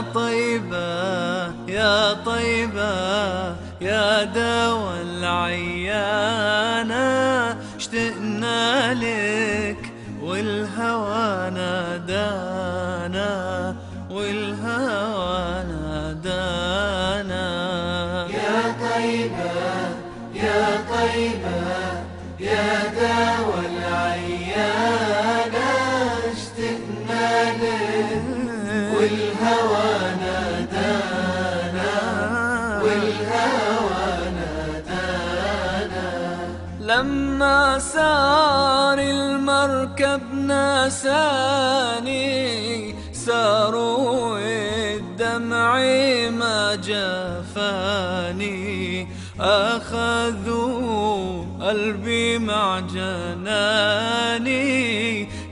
يا طيبة يا طيبة يا دوا العيانة، اشتقنا لك والهوى نادانا، والهوى نادانا. يا طيبة يا طيبة يا دوا العيانة، اشتقنا لك والهوى نادانا، والهوى نادانا. لما سار المركب ناساني، ساروا الدمع ما جفاني، أخذوا قلبي مع جناني.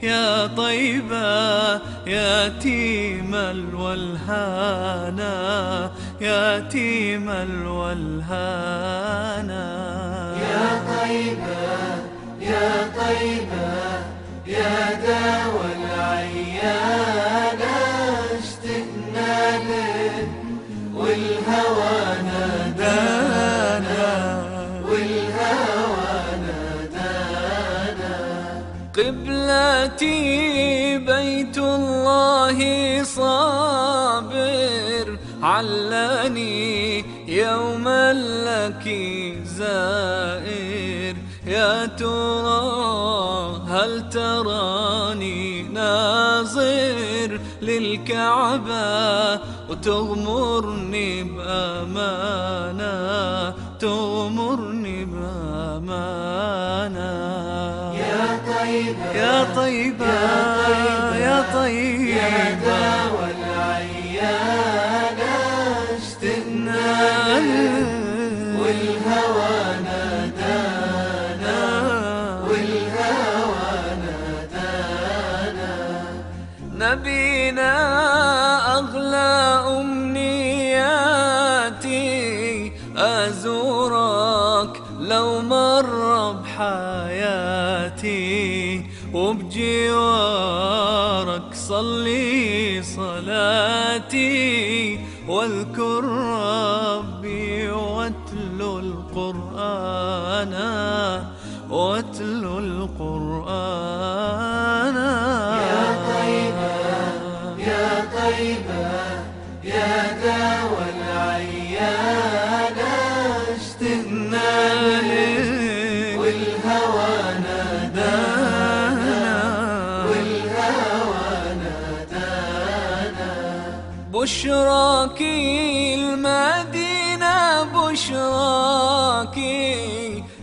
يا طيبة يتيم الولهانا، يتيم الولهانا. يا طيبة يا طيبة يا دوا العيانة، اشتقنا لك والهوى نادانا، والهوى نادانا. قبلتي بيت الله صابر، علاني يوما لك زائر. يا ترى هل تراني ناظر للكعبة، وتغمرني بأمانة، تغمرني بأمانة. يا طيبة يا طيبة يا طيبة يا دوا العيانة، اشتقنا لك والهوى نادانا، والهوى نادانا. نبينا أغلى أمنياتي، أزورك لو مر بحياتي، وبجوارك صلي صلاتي، واذكر ربي واتلو القرآن، واتلو القرآن. يا طيبة يا طيبة يا دوا العيانة، اشتقنا لك والهوى نادانا، والهوى نادانا. بشراكي المدينة، بشراكي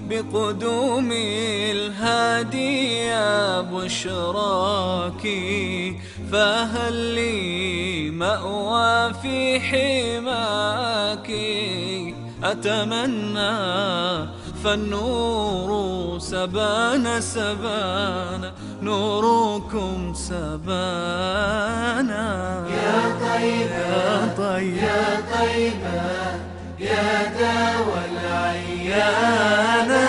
بقدوم الهادي، يا بشراكي فهل لي مأوى في حماك. أتمنى فالنور سبانا سبانا، نوركم سبانا. يا طيبة يا طيبة يا طيبة يا دوا العيانة،